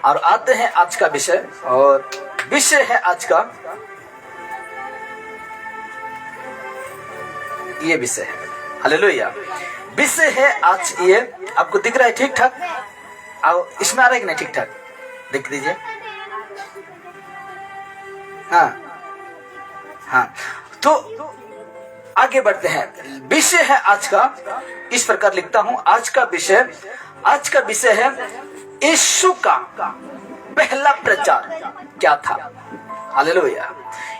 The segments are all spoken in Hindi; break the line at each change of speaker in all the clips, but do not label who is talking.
और आते हैं आज का विषय, और विषय है आज का ये विषय है। हालेलुया। विषय है आज ये, आपको दिख रहा है ठीक ठाक? आओ, इसमें आ रहा है कि नहीं ठीक ठाक? देख दीजिए। हाँ हाँ, तो आगे बढ़ते हैं। विषय है आज का, इस प्रकार लिखता हूं, आज का विषय है यीशु का पहला प्रचार क्या था। हालेलुया।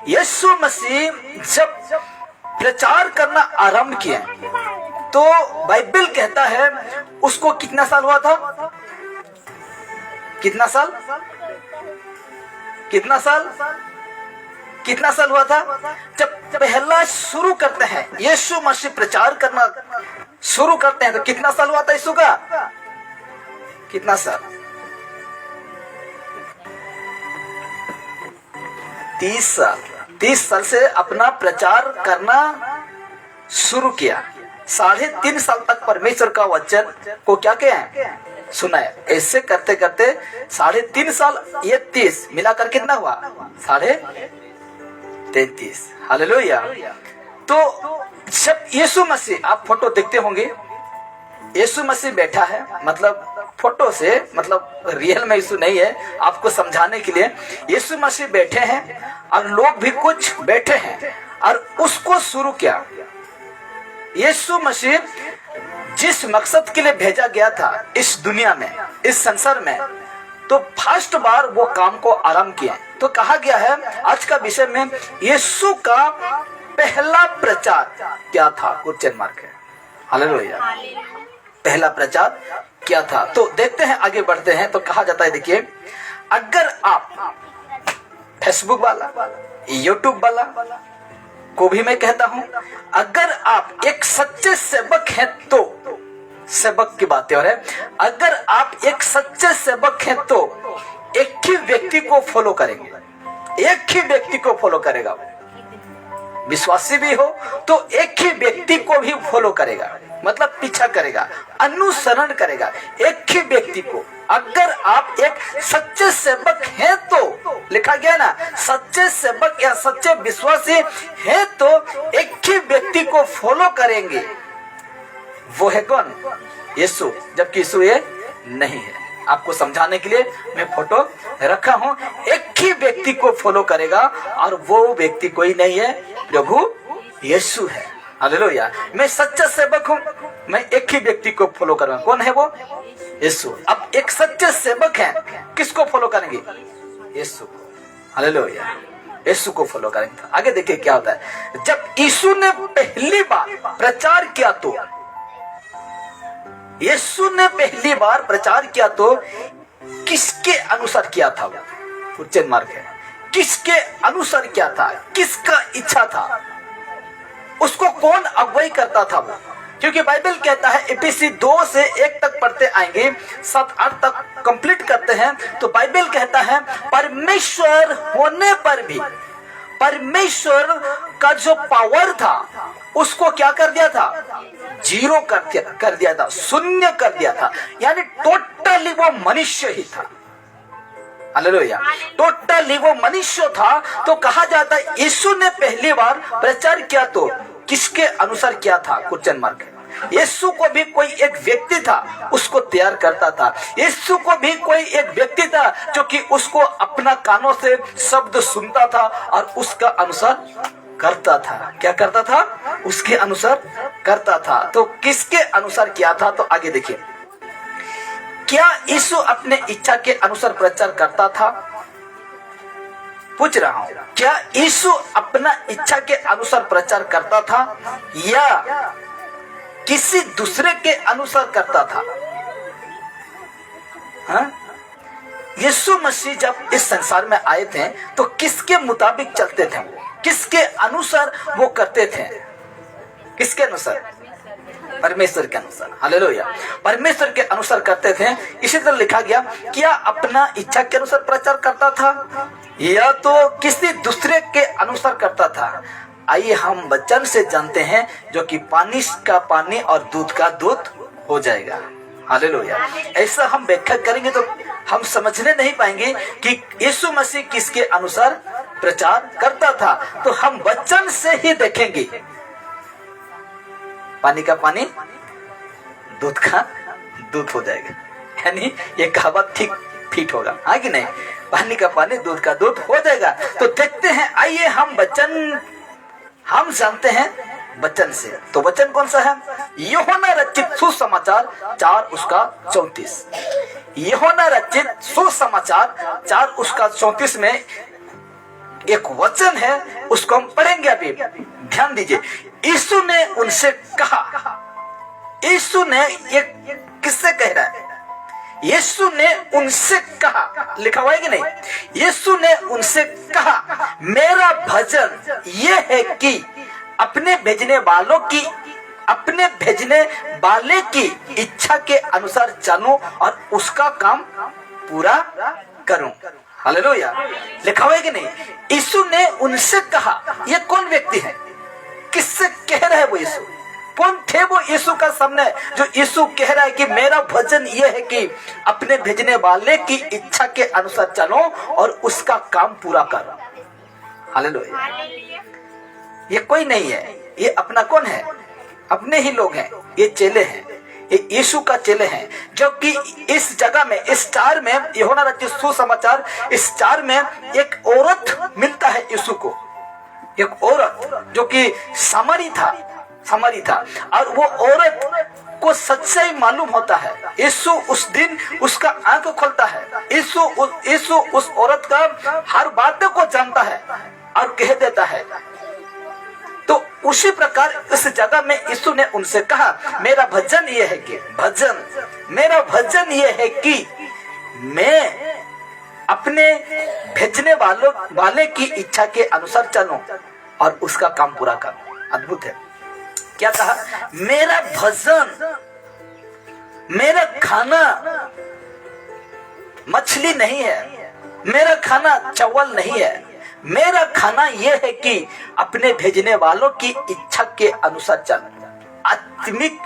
यीशु मसीह जब प्रचार करना आरंभ किया तो बाइबल कहता है उसको कितना साल हुआ था? कितना साल हुआ था जब पहला शुरू करते हैं? यीशु मसीह प्रचार करना शुरू करते हैं तो कितना साल हुआ था यीशु का? कितना साल? 30 साल। 30 साल से अपना प्रचार करना शुरू किया। 3.5 साल तक परमेश्वर का वचन को क्या किया? सुना है। ऐसे करते करते 3.5 साल, ये 30 मिलाकर कितना हुआ? 33। हालेलुया। तो जब यीशु मसीह, आप फोटो देखते होंगे, यीशु मसीह बैठा है, मतलब फोटो से मतलब रियल में यीशु नहीं है, आपको समझाने के लिए यीशु मसीह बैठे हैं और लोग भी कुछ बैठे हैं और उसको शुरू किया। यीशु मसीह जिस मकसद के लिए भेजा गया था इस दुनिया में, इस संसार में, तो फर्स्ट बार वो काम को आरंभ किया। तो कहा गया है आज का विषय में यीशु का पहला प्रचार क्या था? क्वेश्चन मार्क है। हालेलुया। पहला प्रचार क्या था? तो देखते हैं, आगे बढ़ते हैं। तो कहा जाता है, देखिए, अगर आप फेसबुक वाला, यूट्यूब वाला को भी मैं कहता हूं, अगर आप एक सच्चे सेवक हैं तो, सेवक की बात है, अगर आप एक सच्चे सेवक हैं तो एक ही व्यक्ति को फॉलो करेंगे, एक ही व्यक्ति को फॉलो करेगा। विश्वासी भी हो तो एक ही व्यक्ति को भी फॉलो करेगा, मतलब पीछा करेगा, अनुसरण करेगा, एक ही व्यक्ति को। अगर आप एक सच्चे सेवक हैं तो, लिखा गया ना, सच्चे सेवक या सच्चे विश्वासी हैं तो एक ही व्यक्ति को फॉलो करेंगे। वो है कौन? यीशु। जबकि यीशु ये नहीं है। आपको समझाने के लिए मैं फोटो रखा हूं। एक ही व्यक्ति को फॉलो करेगा और वो व्यक्ति कोई नहीं है, प्रभु यीशु है। हालेलुया। मैं सच्चा सेवक हूं, मैं एक ही व्यक्ति को फॉलो करूंगा। कौन है वो? यीशु। अब एक सच्चे सेवक है, किसको फॉलो करेंगे? यीशु को। हालेलुया। यीशु को फॉलो करेंगे। आगे देखिए क्या होता है। जब यीशु ने पहली बार प्रचार किया तो, यीशु ने पहली बार प्रचार किया तो किसके अनुसार किया था? वो क्वेश्चन मार्क है। किसके अनुसार किया था? किसका इच्छा था? उसको कौन अगुवाई करता था वो? क्योंकि बाइबल कहता है, एफिसी 2 से 1 तक पढ़ते आएंगे, 7-8 तक कंप्लीट करते हैं, तो बाइबल कहता है परमेश्वर होने पर भी परमेश्वर का जो पावर था उसको क्या कर दिया था? जीरो कर दिया था, शून्य कर दिया था। यानी टोटली वो मनुष्य ही था। हालेलुया। टोटली वो मनुष्य था। तो कहा जाता है यीशु ने पहली बार प्रचार किया तो किसके अनुसार किया था? Question mark. यीशु को भी कोई एक व्यक्ति था, उसको तैयार करता था। यीशु को भी कोई एक व्यक्ति था जो कि उसको अपना कानों से शब्द सुनता था और उसका अनुसार करता था। क्या करता था? उसके अनुसार करता था। तो किसके अनुसार किया था? तो आगे देखिए, क्या यीशु अपने इच्छा के अनुसार प्रचार करता था? पूछ रहा हूं, क्या यीशु अपना इच्छा के अनुसार प्रचार करता था या किसी दूसरे के अनुसार करता था? हाँ? यीशु मसीह जब इस संसार में आए थे तो किसके मुताबिक चलते थे? किसके अनुसार वो करते थे? किसके अनुसार? परमेश्वर के अनुसार। हालेलुया। परमेश्वर के अनुसार करते थे। इसी तरह लिखा गया, क्या अपना इच्छा के अनुसार प्रचार करता था या तो किसी दूसरे के अनुसार करता था? आइए हम वचन से जानते हैं, जो कि पानी का पानी और दूध का दूध हो जाएगा। हालेलुया। ऐसा हम व्याख्या करेंगे तो हम समझने नहीं पाएंगे कि यीशु मसीह किसके अनुसार प्रचार करता था। तो हम वचन से ही देखेंगे, पानी का पानी दूध का दूध हो जाएगा, यानी ये कहावत ठीक फिट होगा, हाँ कि नहीं? पानी का पानी दूध का दूध हो जाएगा। तो देखते हैं, आइए हम जानते हैं वचन से। तो वचन कौन सा है? यूहन्ना रचित सुसमाचार 4:34। यूहन्ना रचित सुसमाचार 4:34 में एक वचन है, उसको हम पढ़ेंगे अभी। ध्यान दीजिए, यीशु ने उनसे कहा, यीशु ने ये किससे कह रहा है? यीशु ने उनसे कहा, लिखा हुआ है कि नहीं? यीशु ने उनसे कहा, मेरा भजन ये है कि अपने भेजने वाले की इच्छा के अनुसार चलूं और उसका काम पूरा करूं। हालेलुया, लिखा हुआ है कि नहीं? यीशु ने उनसे कहा, ये कौन व्यक्ति है? किससे कह रहा है वो यीशु? कौन थे वो यीशु का सामने जो यीशु कह रहा है कि मेरा भजन ये है कि अपने भेजने वाले की इच्छा के अनुसार चलो और उसका काम पूरा करो। हालेलुया। ये कोई नहीं है, ये अपना कौन है? अपने ही लोग हैं, ये चेले हैं, ये यीशु का चेले हैं। जो कि इस जगह में, इस स्टार में, यूहन्ना रचित सुसमाचार इस स्टार में एक औरत मिलता है यीशु को, एक औरत जो कि सामरी था और वो औरत को सच्चाई मालूम होता है। यीशु उस दिन उसका आंख खोलता है। यीशु उस औरत का हर बात को जानता है और कह देता है। तो उसी प्रकार इस जगह में यीशु ने उनसे कहा, मेरा भजन ये है कि मैं अपने भेजने वाले की इच्छा के अनुसार चलूं और उसका काम पूरा करूं। अद्भुत है। क्या कहा? मेरा भजन, मेरा खाना मछली नहीं है, मेरा खाना चावल नहीं है, मेरा खाना यह है कि अपने भेजने वालों की इच्छा के अनुसार चलूं। आत्मिक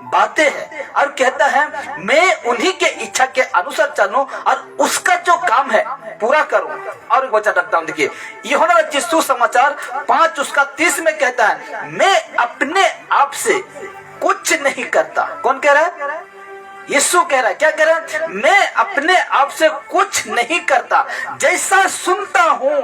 बातें हैं और कहता है मैं उन्हीं के इच्छा के अनुसार चलूं और उसका जो काम है पूरा करूं। और एक वचन रखता हूं, देखिए यूहन्ना रचित सुसमाचार 5:30 में कहता है, मैं अपने आप से कुछ नहीं करता। कौन कह रहा है? यीशु कह रहा है। क्या कह रहा है? मैं अपने आप से कुछ नहीं करता, जैसा सुनता हूं।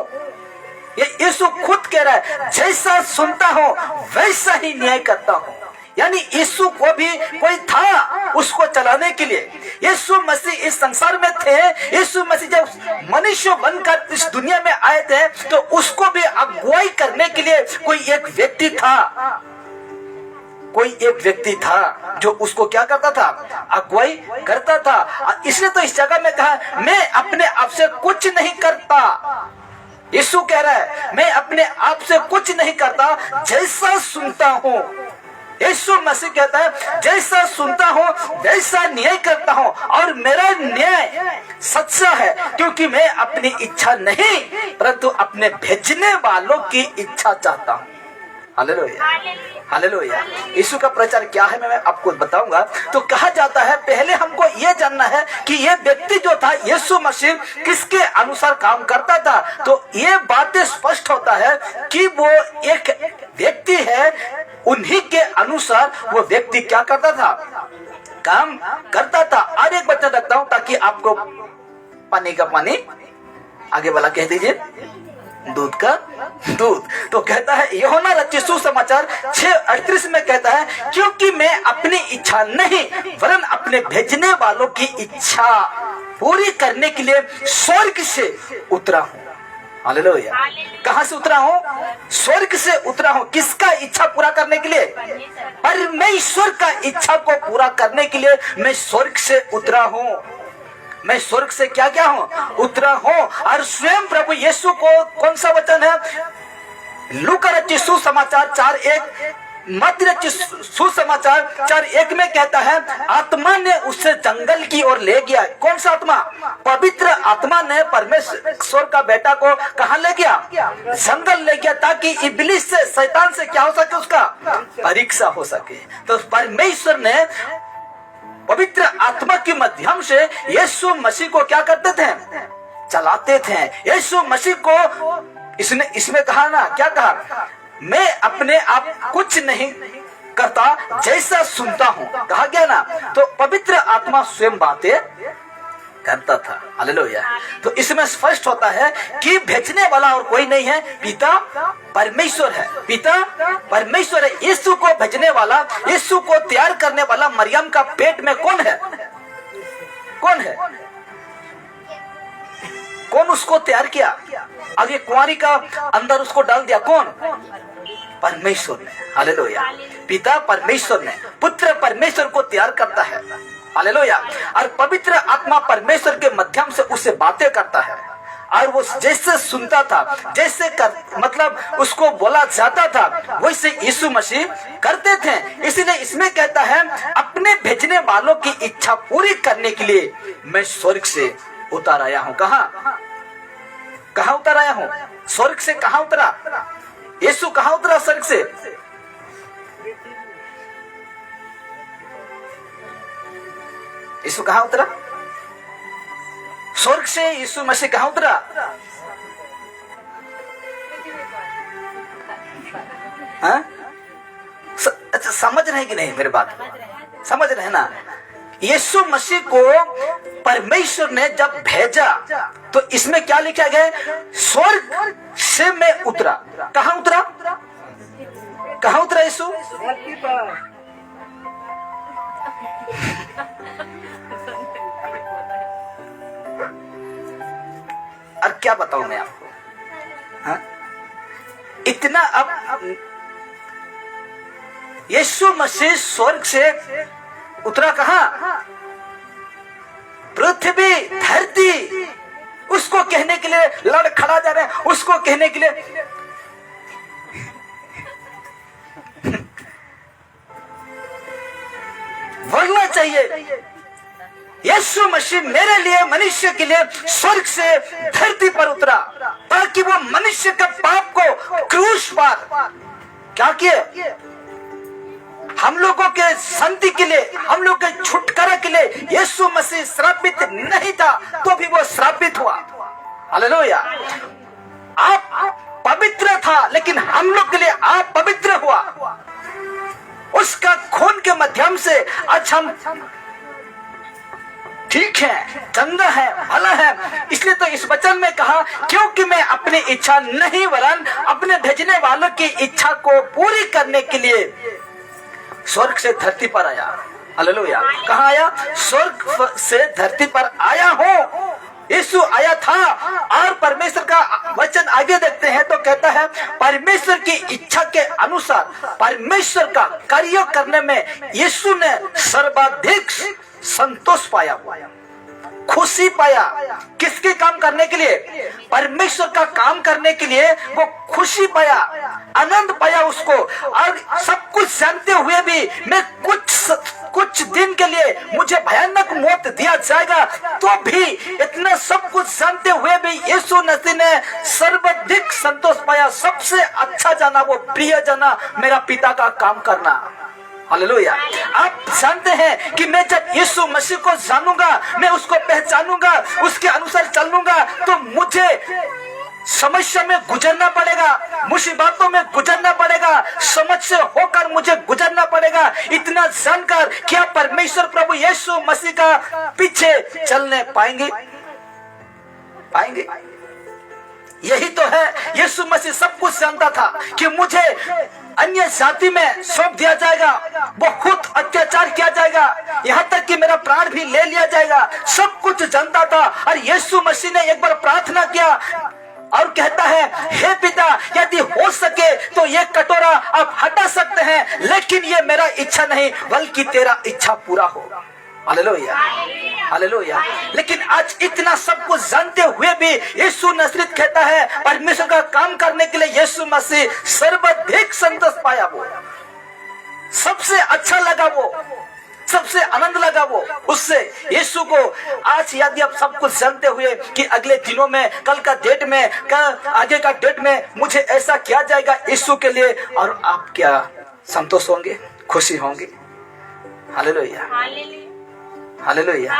ये यीशु खुद कह रहा है, जैसा सुनता हूं वैसा ही न्याय करता हूं। यानी यीशु को भी कोई था उसको चलाने के लिए। यीशु मसीह इस संसार में थे। यीशु मसीह जब मनुष्य बनकर इस दुनिया में आए थे तो उसको भी अगुवाई करने के लिए कोई एक व्यक्ति था जो उसको क्या करता था? अगुवाई करता था। इसलिए तो इस जगह में कहा, मैं अपने आप से कुछ नहीं करता। यीशु कह रहा है, मैं अपने आप से कुछ नहीं करता, जैसा सुनता हूं। यीशु मसीह कहता है, जैसा सुनता हूं वैसा न्याय करता हूं और मेरा न्याय सच्चा है, क्योंकि मैं अपनी इच्छा नहीं परंतु अपने भेजने वालों की इच्छा चाहता हूं। Hallelujah, hallelujah. यीशु का प्रचार क्या है मैं आपको बताऊंगा। तो कहा जाता है, पहले हमको यह जानना है कि यह व्यक्ति जो था यीशु मसीह किसके अनुसार काम करता था। तो ये बातें स्पष्ट होता है कि वो एक व्यक्ति है, उन्हीं के अनुसार वो व्यक्ति क्या करता था? काम करता था। और एक वचन रखता हूं ताकि आपको पानी का पानी, आगे वाला कह दीजिए, दूध का दूध। तो कहता है यूहन्ना रचित सुसमाचार 6:38 में कहता है, क्योंकि मैं अपनी इच्छा नहीं वरन अपने भेजने वालों की इच्छा पूरी करने के लिए स्वर्ग से उतरा हूं। हालेलुया। कहां से उतरा हूं? स्वर्ग से उतरा हूं। किसका इच्छा पूरा करने के लिए? परमेश्वर का इच्छा को पूरा करने के लिए मैं स्वर्ग से उतरा हूं। मैं स्वर्ग से क्या क्या हूं? उतरा हूं। और स्वयं प्रभु यीशु को कौन सा वचन है? लूका रचित सुसमाचार 4:1, मत्ती रचित सुसमाचार 4:1 में कहता है, आत्मा ने उसे जंगल की ओर ले गया। कौन सा आत्मा? पवित्र आत्मा ने परमेश्वर का बेटा को कहां ले गया? जंगल ले गया, ताकि इब्लिस से, शैतान से क्या हो सके? उसका परीक्षा हो सके। तो परमेश्वर ने पवित्र आत्मा के माध्यम से यीशु मसीह को क्या करते थे? चलाते थे। यीशु मसीह को इसमें कहा ना, क्या कहा? मैं अपने आप कुछ नहीं करता, जैसा सुनता हूँ, कहा गया ना। तो पवित्र आत्मा स्वयं बातें करता था। हालेलुया। तो इसमें स्पष्ट होता है कि भेजने वाला और कोई नहीं है, पिता परमेश्वर है। पिता परमेश्वर है। यीशु को भेजने वाला, यीशु को तैयार करने वाला मरियम का पेट में कौन है? कौन है? कौन उसको तैयार किया? अब ये कुंवारी का अंदर उसको डाल दिया कौन? परमेश्वर ने। हालेलुया। पिता परमेश्वर ने, पुत्र परमेश्वर को तैयार करता है। हालेलुया। और पवित्र आत्मा परमेश्वर के माध्यम से उससे बातें करता है, और वो जैसे सुनता था, जैसे मतलब उसको बोला जाता था, वैसे यीशु मसीह करते थे। इसीलिए इसमें कहता है, अपने भेजने वालों की इच्छा पूरी करने के लिए मैं स्वर्ग से उतर आया हूं। कहां उतर आया हूं? स्वर्ग से कहां उतरा? यीशु कहां उतरा स्वर्ग से? यीशु कहां उतरा? स्वर्ग से यीशु मसीह कहां उतरा? अच्छा, समझ रहे कि नहीं मेरी बात? समझ रहे ना? यीशु मसीह को परमेश्वर ने जब भेजा तो इसमें क्या लिखा गया? स्वर्ग से मैं उतरा। कहां उतरा? कहां उतरा यीशु? और क्या बताऊं मैं आपको? हाँ? इतना अब यीशु मसीह स्वर्ग से उतरा कहां? पृथ्वी, धरती, उसको कहने के लिए लड़ खड़ा जा रहे हैं, उसको कहने के लिए। बोलना चाहिए यीशु मसीह मेरे लिए, मनुष्य के लिए स्वर्ग से धरती पर उतरा, ताकि वो मनुष्य के पाप को क्रूस पर क्या किए? हम लोगों के शांति के लिए, हम लोग के छुटकारा के लिए यीशु मसीह श्रापित नहीं था, तो भी वो श्रापित हुआ। हालेलुया। आप पवित्र था, लेकिन हम लोग के लिए आप पवित्र हुआ। उसका खून के माध्यम से आज हम ठीक है, चंगा है, भला है। इसलिए तो इस वचन में कहा, क्योंकि मैं अपनी इच्छा नहीं वरन अपने भेजने वालों की इच्छा को पूरी करने के लिए स्वर्ग से धरती पर आया। हालेलुया। कहाँ आया? स्वर्ग से धरती पर आया हूँ। यीशु आया था। और परमेश्वर का वचन आगे देखते हैं तो कहता है, परमेश्वर की इच्छा के अनुसार परमेश्वर का कार्य करने में यीशु ने सर्वाधिक संतोष पाया, खुशी पाया। किसके काम करने के लिए? परमेश्वर का काम करने के लिए वो खुशी पाया, आनंद पाया उसको। और सब कुछ जानते हुए भी मैं कुछ दिन के लिए मुझे भयानक मौत दिया जाएगा, तो भी इतना सब कुछ जानते हुए भी यीशु मसीह ने सर्वाधिक संतोष पाया। सबसे अच्छा जाना, वो प्रिय जाना मेरा पिता का काम करना। हालेलुया। आप जानते हैं कि मैं जब यीशु मसीह को जानूंगा, मैं उसको पहचानूंगा, उसके अनुसार चलूंगा, तो मुझे समस्या में गुजरना पड़ेगा, मुसीबतों में गुजरना पड़ेगा, समझ से होकर मुझे गुजरना पड़ेगा। इतना जानकर क्या परमेश्वर प्रभु यीशु मसीह का पीछे चलने पाएंगे? यही तो है, यीशु मसीह सब कुछ जानता था कि मुझे अन्य जाति में सौंप दिया जाएगा, बहुत अत्याचार किया जाएगा, यहाँ तक कि मेरा प्राण भी ले लिया जाएगा। सब कुछ जानता था। और यीशु मसीह ने एक बार प्रार्थना किया और कहता है, हे पिता, यदि हो सके तो ये कटोरा आप हटा सकते हैं, लेकिन ये मेरा इच्छा नहीं बल्कि तेरा इच्छा पूरा हो। Hallelujah, hallelujah. लेकिन आज इतना सब कुछ जानते हुए भी यीशु नासरीत कहता है, परमेश्वर का काम करने के लिए यीशु मसीह सर्वाधिक संतोष पाया। वो सबसे अच्छा लगा, वो सबसे आनंद लगा वो उससे यीशु को। आज यदि आप सब कुछ जानते हुए कि अगले दिनों में, कल का डेट में, कल आगे का डेट में मुझे ऐसा किया जाएगा यीशु के लिए, और आप क्या संतोष होंगे, खुशी होंगे? हालेलुया। हालेलुया।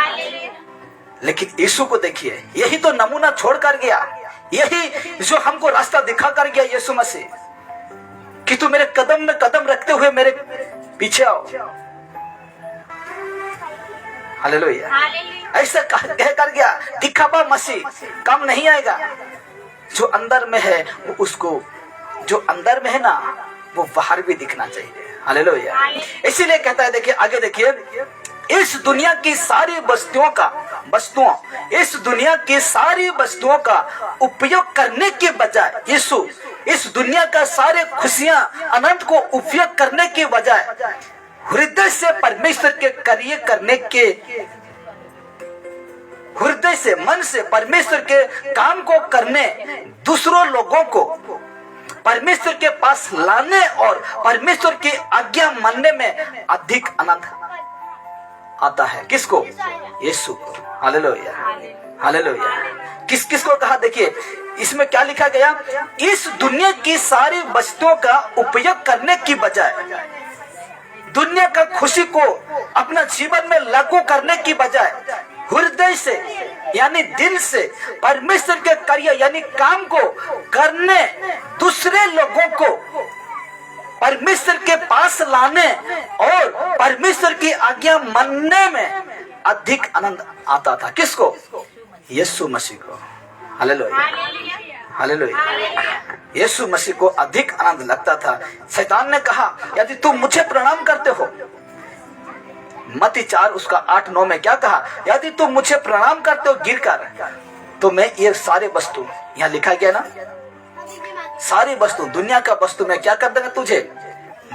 लेकिन यीशु को देखिए, यही तो नमूना छोड़ कर गया, यही जो हमको रास्ता दिखा कर गया यीशु मसीह, कि तू मेरे कदम में कदम रखते हुए मेरे पीछे आओ। हालेलुया। ऐसा कह कर गया, दिखावा मसीह काम नहीं आएगा। जो अंदर में है वो उसको, जो अंदर में है ना वो बाहर भी दिखना चाहिए। हालेलुया। इसीलिए कहता है, देखिए आगे देखिए, इस दुनिया की सारी वस्तुओं इस दुनिया की सारी वस्तुओं का उपयोग करने के बजाय यीशु इस दुनिया का सारे खुशियां आनंद को उपयोग करने के बजाय हृदय से परमेश्वर के कार्य करने के, हृदय से मन से परमेश्वर के काम को करने, दूसरों लोगों को परमेश्वर के पास लाने और परमेश्वर की आज्ञा मानने में अधिक आनंद आता है। किसको? यीशु को। Hallelujah, hallelujah. किस किस को कहा? देखिए इसमें क्या लिखा गया, इस दुनिया की सारी वस्तुओं का उपयोग करने की बजाय, दुनिया का खुशी को अपना जीवन में लागू करने की बजाय हृदय से यानी दिल से परमेश्वर के कार्य यानी काम को करने, दूसरे लोगों को परमेश्वर के पास लाने और परमेश्वर की आज्ञा मानने में अधिक आनंद आता था। किसको? यीशु मसीह को। Hallelujah, hallelujah. यीशु मसीह को अधिक आनंद लगता था। शैतान ने कहा, यदि तुम मुझे प्रणाम करते हो, मत्ती 4 उसका 8-9 में क्या कहा, यदि तुम मुझे प्रणाम करते हो गिरकर, तो मैं ये सारे वस्तु, यहाँ लिखा गया ना, सारी वस्तु, दुनिया का वस्तु मैं क्या कर दूंगा, तुझे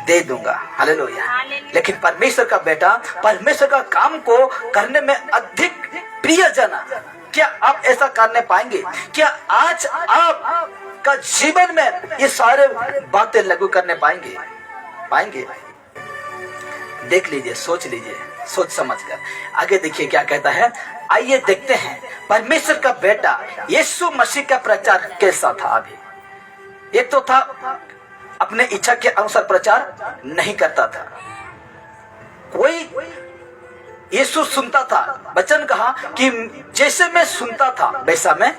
दे दूंगा। हालेलुया। लेकिन परमेश्वर का बेटा परमेश्वर का काम को करने में अधिक प्रियजन, क्या आप ऐसा करने पाएंगे? क्या आज आप का जीवन में ये सारे बातें लागू करने पाएंगे? पाएंगे? देख लीजिए, सोच लीजिए, सोच समझ कर आगे देखिए क्या कहता है। आइए देखते हैं परमेश्वर का बेटा यीशु मसीह का प्रचार कैसा था। अभी एक तो था अपने इच्छा के अनुसार प्रचार नहीं करता था, कोई यीशु सुनता था, वचन कहा कि जैसे मैं सुनता था वैसा मैं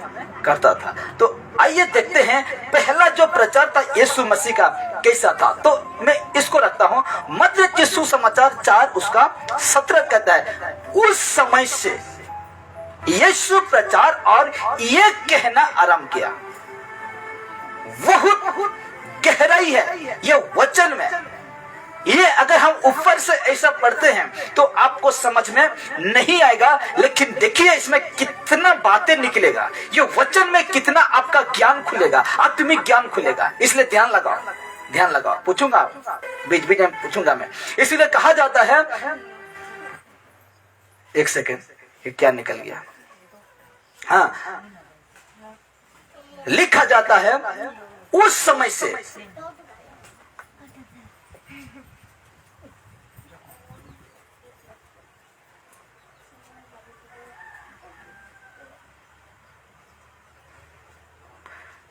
करता था। तो आइए देखते हैं पहला जो प्रचार था यीशु मसीह का कैसा था। तो मैं इसको रखता हूं, मत्ती के सुसमाचार 4 उसका 17 कहता है, उस समय से यीशु प्रचार और ये कहना आरंभ किया। बहुत गहराई है ये वचन में। ये अगर हम ऊपर से ऐसा पढ़ते हैं तो आपको समझ में नहीं आएगा, लेकिन देखिए इसमें कितना बातें निकलेगा, ये वचन में कितना आपका ज्ञान खुलेगा, आत्मिक ज्ञान खुलेगा। इसलिए ध्यान लगाओ, ध्यान लगाओ। पूछूंगा बीच बीच में, पूछूंगा मैं। इसीलिए कहा जाता है, एक सेकेंड, ये क्या निकल गया, हाँ, लिखा जाता है उस समय से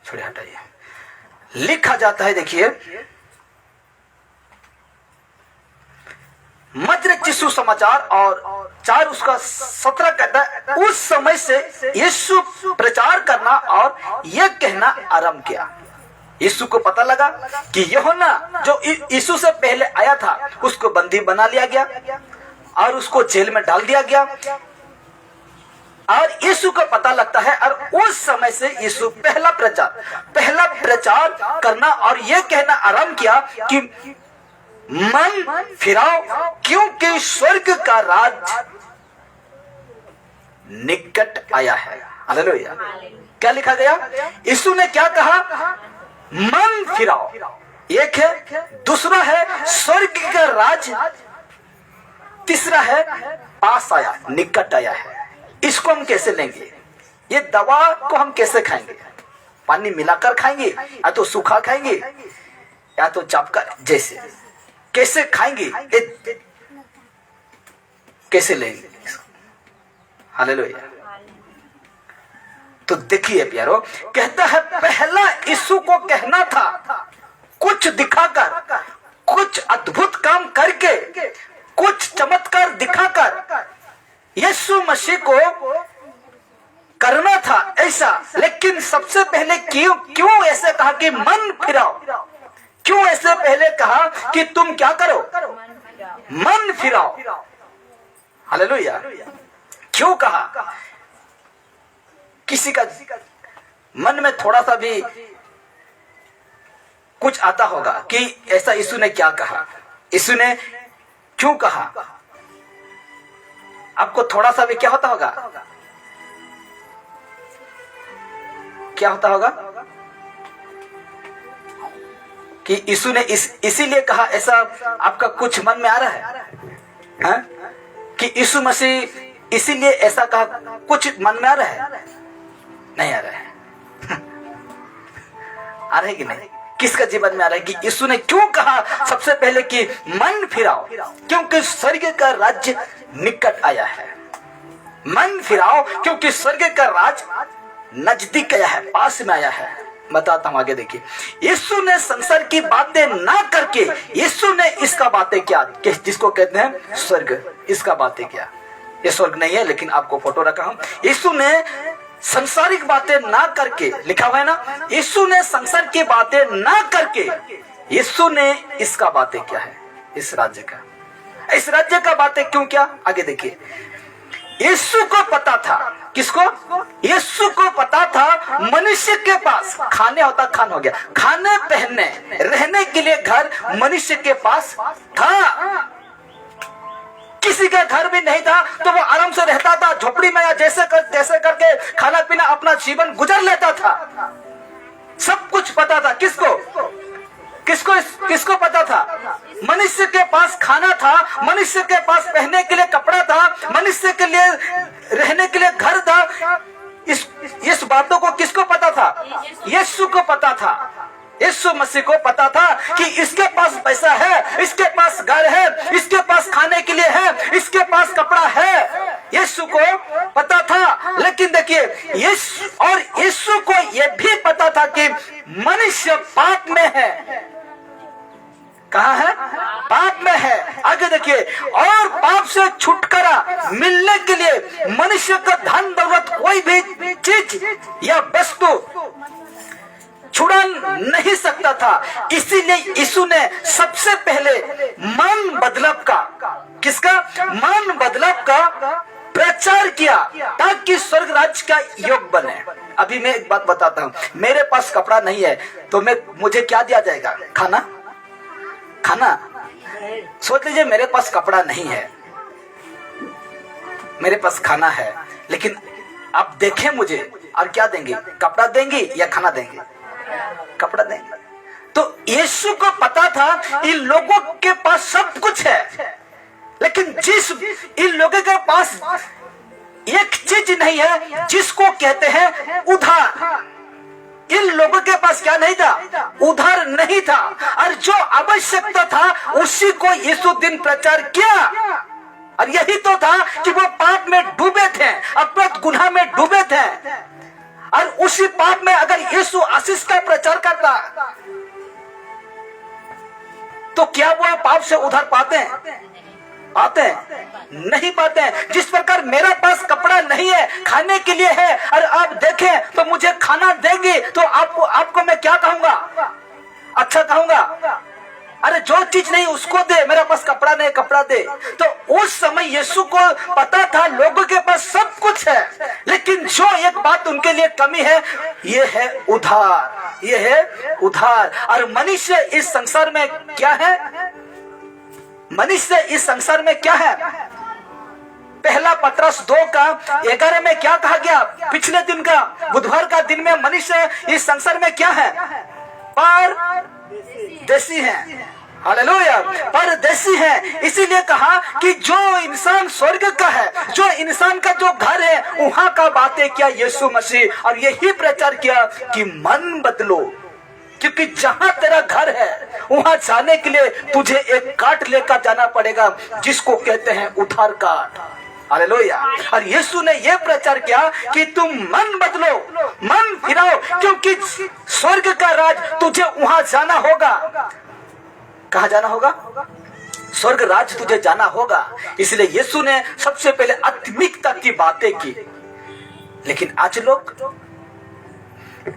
छोड़िए, हटाइए, लिखा जाता है, देखिए मत्ती सुसमाचार और 4 उसका 17 कहता है, उस समय से यीशु प्रचार करना और यह कहना आरंभ किया। यीशु को पता लगा कि यूहन्ना जो यीशु से पहले आया था उसको बंदी बना लिया गया और उसको जेल में डाल दिया गया, और यीशु को पता लगता है, और उस समय से यीशु पहला प्रचार करना और यह कहना आरंभ किया कि मन फिराओ क्योंकि स्वर्ग का राज निकट आया है। हालेलुया। क्या लिखा गया? यीशु ने क्या कहा? मन फिराओ, एक है, दूसरा है स्वर्ग का राज, तीसरा है पास आया, निकट आया है। इसको हम कैसे लेंगे? ये दवा को हम कैसे खाएंगे? पानी मिलाकर खाएंगे, या तो सूखा खाएंगे, या तो चापकर, जैसे कैसे खाएंगे? कैसे लेंगे? हालेलुया। तो देखिए प्यारो, कहता है पहला यीशु को कहना था कुछ दिखाकर, कुछ अद्भुत काम करके, कुछ चमत्कार दिखाकर, यीशु मसीह को करना था ऐसा, लेकिन सबसे पहले क्यों ऐसे कहा कि मन फिराओ? क्यों ऐसे पहले कहा कि तुम क्या करो? मन फिराओ। हालेलुया। क्यों कहा? किसी का मन में थोड़ा सा भी कुछ आता होगा कि ऐसा यीशु ने क्या कहा, यीशु ने क्यों कहा? आपको थोड़ा सा भी क्या होता होगा? क्या होता होगा कि यीशु ने इसीलिए कहा, ऐसा आपका कुछ मन में आ रहा है कि यीशु मसीह इसीलिए ऐसा कहा? कुछ मन में आ रहा है? नहीं आ रहा है। आ रहा है कि नहीं? किसका जीवन में आ रहा है कि यीशु ने क्यों कहा सबसे पहले कि मन फिराओ? क्योंकि स्वर्ग का राज्य निकट आया है। मन फिराओ क्योंकि स्वर्ग का राज नजदीक आया है, पास में आया है। बताता हूं, आगे देखिए। यीशु ने संसार की बातें ना करके यीशु ने इसका बातें क्या, जिसको कहते हैं स्वर्ग, इसका बातें क्या। ये स्वर्ग नहीं है, लेकिन आपको फोटो रखा हूं। यीशु ने संसारिक बातें ना करके, लिखा हुआ है ना, यीशु ने संसार की बातें ना करके यीशु ने इसका बातें क्या है, इस राज्य का। इस राज्य का बातें क्यों क्या? आगे देखिए। यीशु को पता था, किसको? यीशु को पता था मनुष्य के पास खाने होता, खान हो गया, खाने पहनने रहने के लिए घर मनुष्य के पास था। किसी का घर भी नहीं था तो वो आराम से रहता था झोपड़ी में, या जैसे करके खाना पीना अपना जीवन गुजर लेता था। सब कुछ पता था। किसको किसको पता था? मनुष्य के पास खाना था, मनुष्य के पास पहनने के लिए कपड़ा था, मनुष्य के लिए रहने के लिए घर था। इस बातों को किसको पता था? यीशु को पता था। यीशु मसीह को पता था कि इसके पास पैसा है, इसके पास घर है, इसके पास खाने के लिए है, इसके पास कपड़ा है। यीशु को पता था। लेकिन देखिए, यीशु को यह भी पता था कि मनुष्य पाप में है। कहाँ है? पाप में है। आगे देखिए, और पाप से छुटकारा मिलने के लिए मनुष्य का धन दौलत कोई भी चीज या वस्तु छुड़ा नहीं सकता था। इसीलिए यीशु ने सबसे पहले मन बदलाव का, किसका? मन बदलाव का प्रचार किया ताकि स्वर्ग राज्य का योग बने। अभी मैं एक बात बताता हूँ, मेरे पास कपड़ा नहीं है तो मुझे क्या दिया जाएगा? खाना। सोच लीजिए, मेरे पास कपड़ा नहीं है, मेरे पास खाना है, लेकिन आप देखें मुझे और क्या देंगे? कपड़ा देंगे या खाना देंगे? कपड़ा देंगे। तो यीशु को पता था इन लोगों के पास सब कुछ है, लेकिन इन लोगों के पास एक चीज नहीं है जिसको कहते हैं उधार। इन लोगों के पास क्या नहीं था? उधार नहीं था। और जो आवश्यकता था उसी को यीशु दिन प्रचार किया। और यही तो था कि वो पाप में डूबे थे, अपराध गुनाह में डूबे थे। और उसी पाप में अगर यीशु आशीष का प्रचार करता तो क्या वो पाप से उधार पाते हैं? नहीं पाते हैं। जिस प्रकार मेरे पास कपड़ा नहीं है, खाने के लिए है, और आप देखें तो मुझे खाना देंगे, तो आपको मैं क्या कहूंगा? अच्छा कहूंगा? अरे जो चीज नहीं उसको दे, मेरे पास कपड़ा नहीं, कपड़ा दे। तो उस समय यीशु को पता था लोगों के पास सब कुछ है, लेकिन जो एक बात उनके लिए कमी है, ये है उधार। ये है उधार। और मनुष्य इस संसार में क्या है? मनुष्य इस संसार में क्या है? पहला पत्रस 2:11 में क्या कहा गया? पिछले दिन का, बुधवार का दिन में मनुष्य इस संसार में क्या है? परदेसी है। हालेलुया, परदेसी है। इसीलिए कहा कि जो इंसान स्वर्ग का है, जो इंसान का जो घर है, वहां का बातें किया यीशु मसीह, और यही प्रचार किया कि मन बदलो, क्योंकि जहां तेरा घर है वहां जाने के लिए तुझे एक काट लेकर जाना पड़ेगा, जिसको कहते हैं उधार काट। हालेलुया। और यीशु ने यह प्रचार किया कि तुम मन बदलो, मन फिराओ, क्योंकि स्वर्ग का राज तुझे वहां जाना होगा। कहां जाना होगा? स्वर्ग राज्य तुझे जाना होगा। इसलिए यीशु ने सबसे पहले आत्मिकता की बातें की। लेकिन आज लोग,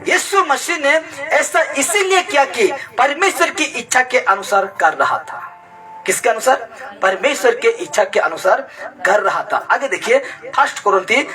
यीशु मसीह ने ऐसा इसीलिए किया कि परमेश्वर की इच्छा के अनुसार कर रहा था। किसके अनुसार? परमेश्वर के इच्छा के अनुसार कर रहा था। आगे देखिए, 1 कोरिन्थी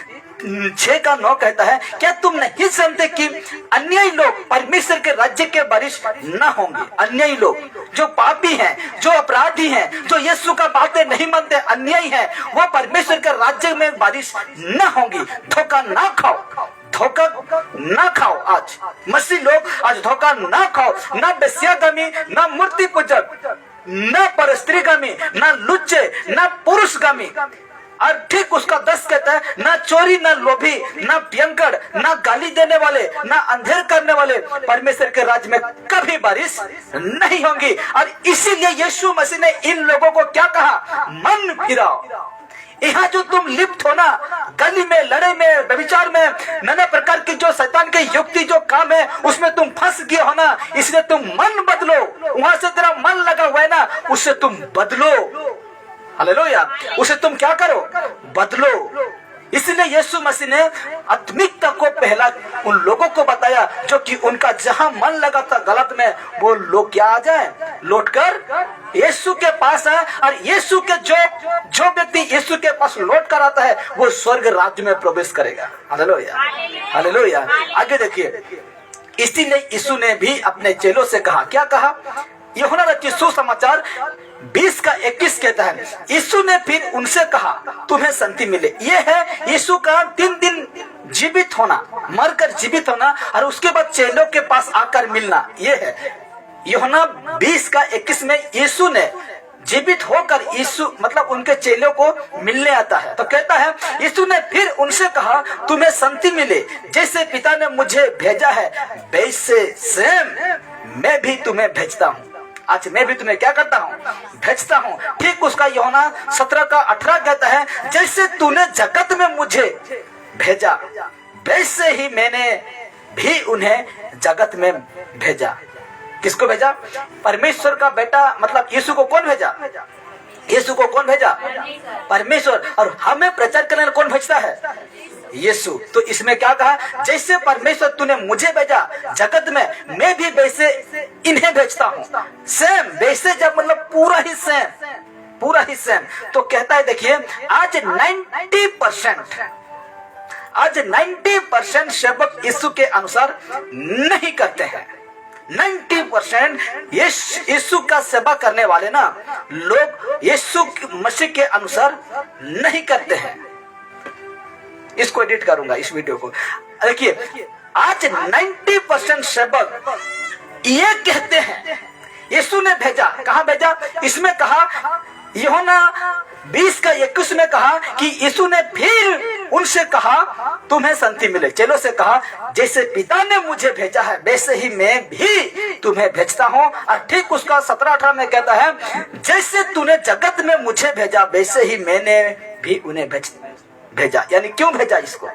6:9 कहता है, क्या तुम नहीं समझते कि अन्यायी लोग परमेश्वर के राज्य के वारिस न होंगे? अन्यायी लोग, जो पापी हैं, जो अपराधी हैं, जो यीशु का बातें नहीं मानते, अन्यायी हैं, वो परमेश्वर के राज्य में वारिस न होंगी। धोखा ना खाओ, धोखा ना खाओ। आज मसीह लोग आज धोखा ना खाओ। ना बेस्यागामी, ना मूर्ति पूजक, ना परस्त्रीगामी, ना लुच्चे, ना पुरुषगामी। और ठीक उसका 10 कहता है, ना चोरी, ना लोभी, ना भयंकर, ना गाली देने वाले, ना अंधेर करने वाले परमेश्वर के राज्य में कभी बारिश नहीं होंगी। और इसीलिए यीशु मसीह ने इन लोगों को क्या कहा? मन फिराओ। यहाँ जो तुम लिप्त हो ना, गली में, लड़े में, व्यभिचार में, नाना प्रकार की जो शैतान की युक्ति जो काम है, उसमें तुम फंस गए हो ना, इसलिए तुम मन बदलो। वहां से तेरा मन लगा हुआ है ना, उससे तुम बदलो। हालेलुया। उसे तुम क्या करो? बदलो। इसलिए यीशु मसीह ने आत्मिकता को पहला उन लोगों को बताया, जो कि उनका जहां मन लगा था गलत में, वो लोग क्या आ जाए, लौटकर यीशु के पास है। और यीशु के जो व्यक्ति यीशु के पास लौट कर आता है, वो स्वर्ग राज्य में प्रवेश करेगा। Hallelujah, hallelujah. आगे देखिए, इसीलिए यीशु ने भी अपने चेलों से कहा, क्या कहा? यूहन्ना रचित सुसमाचार 20:21 कहता है, यीशु ने फिर उनसे कहा, तुम्हें शांति मिले। ये है यीशु का 3 दिन जीवित होना, मरकर जीवित होना, और उसके बाद चेलों के पास आकर मिलना। ये है यूहन्ना 20:21 में यीशु ने जीवित होकर यीशु मतलब उनके चेलों को मिलने आता है। तो कहता है, यीशु ने फिर उनसे कहा, तुम्हें शांति मिले। जैसे पिता ने मुझे भेजा है, वैसे सेम मैं भी तुम्हें भेजता हूँ। आज मैं भी तुम्हें क्या करता हूँ? भेजता हूँ। ठीक उसका यूहन्ना 17:18 कहता है, जैसे तूने जगत में मुझे भेजा, वैसे ही मैंने भी उन्हें जगत में भेजा। किसको भेजा? परमेश्वर का बेटा मतलब यीशु को कौन भेजा? यीशु को कौन भेजा? परमेश्वर। और हमें प्रचार करने कौन भेजता है? यीशु। तो इसमें क्या कहा? जैसे परमेश्वर तूने मुझे भेजा जगत में, मैं भी वैसे इन्हें भेजता हूँ। सेम, वैसे जब मतलब पूरा ही सेम, पूरा ही सेम। तो कहता है, देखिए, आज 90% सेवक यीशु के अनुसार नहीं करते हैं। 90% यीशु का सेवा करने वाले ना लोग यीशु मसीह के अनुसार नहीं करते हैं। इसको एडिट करूंगा इस वीडियो को। देखिए, आज 90% सेवक ये कहते हैं यीशु ने भेजा। कहां भेजा? इसमें कहा, यूहन्ना 20:21 में कहा कि यीशु ने फिर उनसे कहा, तुम्हें शांति मिले। चेलों से कहा, जैसे पिता ने मुझे भेजा है, वैसे ही मैं भी तुम्हें भेजता हूँ। और ठीक उसका 17-18 में कहता है, जैसे तूने जगत में मुझे भेजा, वैसे ही मैंने भी उन्हें भेजा। यानी क्यों भेजा इसको?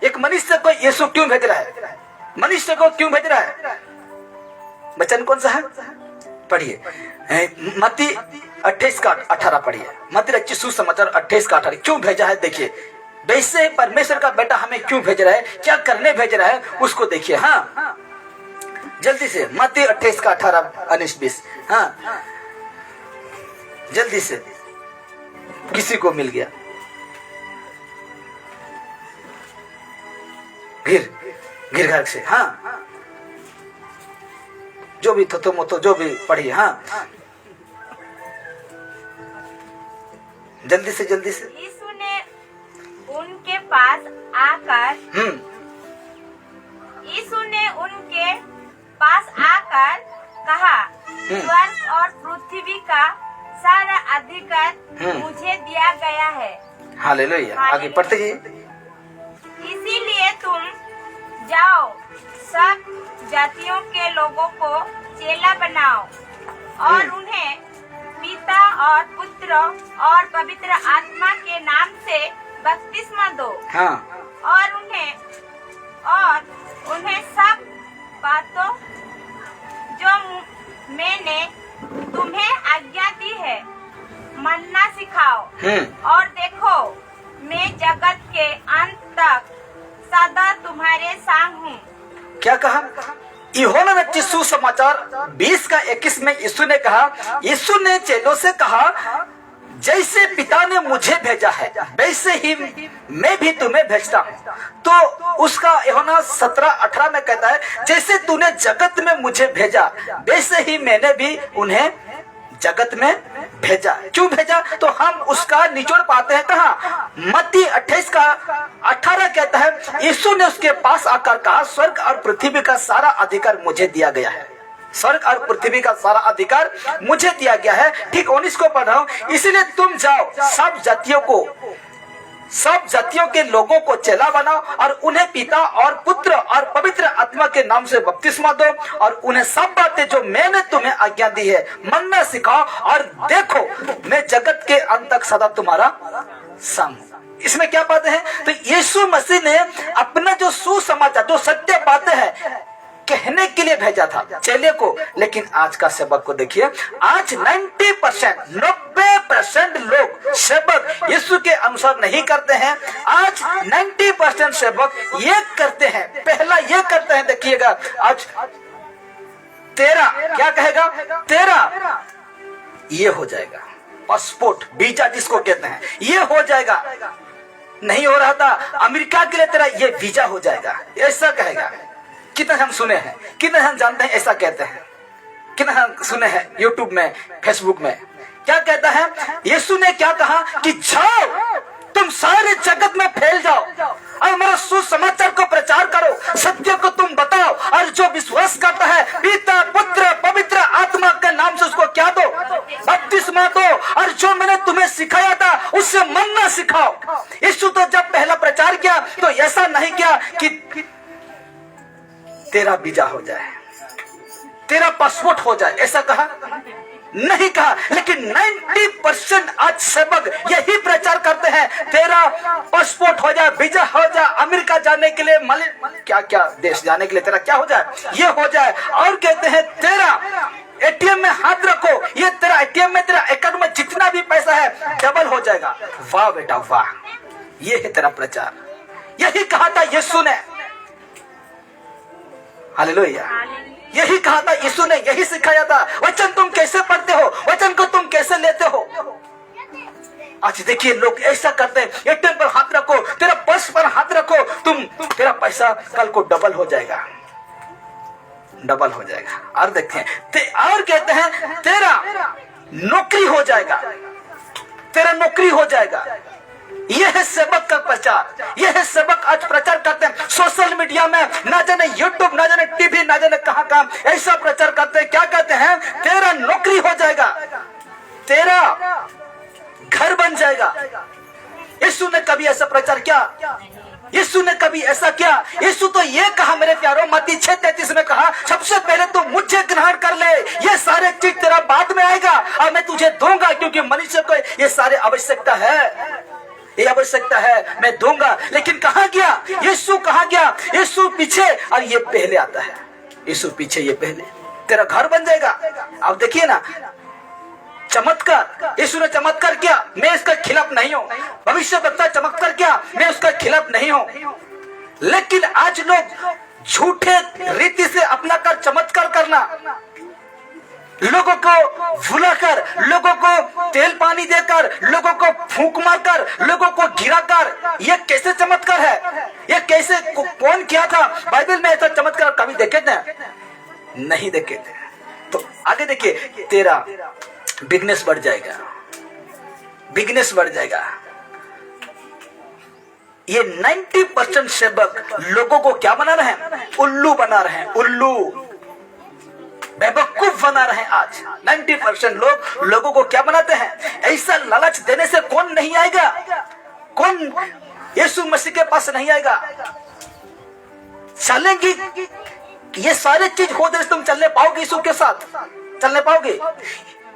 एक मनुष्य को यीशु क्यों भेज रहा है? मनुष्य को क्यों भेज रहा है? वचन कौन सा है? पढ़िए, मत्ती 28:18 पढ़िए। मत्ती रचित सुसमाचार 28:18 क्यों भेजा है? देखिए, वैसे परमेश्वर का बेटा हमें क्यों भेज रहा है, क्या करने भेज रहा है, उसको देखिए। हाँ, जल्दी से मत्ती 28:18-19-20। हाँ, जल्दी से, किसी को मिल गया? घिर घर से। हाँ, जो भी थो मोतो जो भी पढ़िए। हाँ, जल्दी से
यीशु ने उनके पास आकर कहा, स्वर्ग और पृथ्वी का सारा अधिकार मुझे दिया गया है।
हालेलुया। आगे पढ़ते जाइए।
इसीलिए तुम जाओ, सब जातियों के लोगों को चेला बनाओ और उन्हें पिता और पुत्र और पवित्र आत्मा के नाम से बपतिस्मा दो।
हाँ।
और उन्हें सब बातों जो मैंने तुम्हें आज्ञा दी है तुम्हारे संग हूँ।
क्या कहा? यूहन्ना रचित सुसमाचार 20:21 में यीशु ने कहा, यीशु ने चेलों से कहा, जैसे पिता ने मुझे भेजा है वैसे ही मैं भी तुम्हें भेजता हूँ। तो उसका यूहन्ना 17:18 में कहता है, जैसे तूने जगत में मुझे भेजा वैसे ही मैंने भी उन्हें जगत में भेजा। क्यों भेजा? तो हम उसका निचोड़ पाते हैं कहाँ? मत्ती 28:18 कहता है, यीशु ने उसके पास आकर कहा, स्वर्ग और पृथ्वी का सारा अधिकार मुझे दिया गया है। स्वर्ग और पृथ्वी का सारा अधिकार मुझे दिया गया है। ठीक 19 को पढ़ रहा हूँ, इसलिए तुम जाओ, सब जातियों के लोगों को चेला बनाओ और उन्हें पिता और पुत्र और पवित्र आत्मा के नाम से बपतिस्मा दो और उन्हें सब बातें जो मैंने तुम्हें आज्ञा दी है मानना सिखाओ, और देखो मैं जगत के अंत तक सदा तुम्हारा संग हूं। इसमें क्या बातें हैं? तो यीशु मसीह ने अपना जो सुसमाचार, जो सत्य बातें हैं कहने के लिए भेजा था चेले को। लेकिन आज का सेवक को देखिए, आज 90% लोग सेवक यीशु के अनुसार नहीं करते हैं। आज 90% सेवक ये करते हैं, पहला ये करते हैं, देखिएगा आज तेरा क्या कहेगा, तेरा ये हो जाएगा, पासपोर्ट वीजा जिसको कहते हैं ये हो जाएगा। नहीं हो रहा था अमेरिका के लिए, तेरा ये वीजा हो जाएगा, ऐसा कहेगा। कितने हम सुने हैं, कितने हम जानते हैं ऐसा कहते हैं, कितने हम सुने हैं यूट्यूब में, फेसबुक में। क्या कहता है? यीशु ने क्या कहा कि जाओ तुम सारे जगत में फैल जाओ और मेरा सुसमाचार को प्रचार करो, सत्य को तुम बताओ, और जो विश्वास करता है पिता पुत्र पवित्र आत्मा के नाम से उसको क्या दो, बपतिस्मा दो, और जो मैंने तुम्हें सिखाया था उससे मानना सिखाओ। यीशु तो जब पहला प्रचार किया तो ऐसा नहीं किया कि तेरा वीजा हो जाए, तेरा पासपोर्ट हो जाए, ऐसा कहा नहीं कहा। लेकिन 90% आज सेवक यही प्रचार करते हैं, तेरा पासपोर्ट हो जाए, वीजा हो जाए, अमेरिका जाने के लिए, क्या क्या देश जाने के लिए तेरा क्या हो जाए, ये हो जाए। और कहते हैं तेरा एटीएम में हाथ रखो, ये तेरा एटीएम में, तेरा अकाउंट में जितना भी पैसा है डबल हो जाएगा। वाह बेटा वाह, ये है तेरा प्रचार। यही कहा था यीशु ने, हालेलुया, यही कहा था यीशु ने, यही सिखाया था। वचन तुम कैसे पढ़ते हो, वचन को तुम कैसे लेते हो। आज देखिए लोग ऐसा करते हैं, एटीएम पर हाथ रखो, तेरा पर्स पर हाथ रखो, तेरा पैसा कल को डबल हो जाएगा, डबल हो जाएगा। और देखते और कहते हैं तेरा नौकरी हो जाएगा, तेरा नौकरी हो जाएगा। यह है सेवक का प्रचार, यह है सेवक आज प्रचार करते हैं सोशल मीडिया में, ना जाने यूट्यूब, ना जाने टीवी, ना जाने कहां ऐसा प्रचार करते हैं। क्या कहते हैं? तेरा नौकरी हो जाएगा, तेरा घर बन जाएगा। यीशु ने कभी ऐसा प्रचार किया? यीशु ने कभी ऐसा किया? यीशु तो ये कहा मेरे प्यारों, मत्ती 6:33 में कहा, सबसे पहले तो मुझे ग्रहण कर ले, ये सारे चीज तेरा बाद में आएगा और मैं तुझे दूंगा, क्योंकि मनुष्य को ये सारे आवश्यकता है, ये आवश्यकता है, मैं दूंगा। लेकिन कहाँ गया यीशु, कहाँ गया यीशु? पीछे, और ये पहले आता है। यीशु पीछे, ये पहले। तेरा घर बन जाएगा। अब देखिए ना चमत्कार, यीशु ने चमत्कार किया, मैं इसका खिलाफ नहीं हूँ। भविष्यवक्ता चमत्कार किया, मैं उसका खिलाफ नहीं हूँ। लेकिन आज लोग झूठे रीति से अपना कर चमत्कार करना, लोगों को भुलाकर, लोगों को तेल पानी देकर, लोगों को फूंक मारकर, लोगों को गिराकर, ये कैसे चमत्कार है? ये कैसे, कौन किया था? बाइबल में ऐसा चमत्कार कभी देखे थे? नहीं देखे थे। तो आगे देखिए, तेरा बिजनेस बढ़ जाएगा, बिजनेस बढ़ जाएगा। ये 90% सेवक लोगों को क्या बना रहे हैं? उल्लू बना रहे हैं, उल्लू, बेवकूफ बना रहे हैं। आज 90% लोग लोगों को क्या बनाते हैं? ऐसा लालच देने से कौन नहीं आएगा? कौन यीशु मसीह के पास नहीं आएगा? चलेंगी ये सारे चीज हो जाए, तुम चलने पाओगे यीशु के साथ? चलने पाओगे?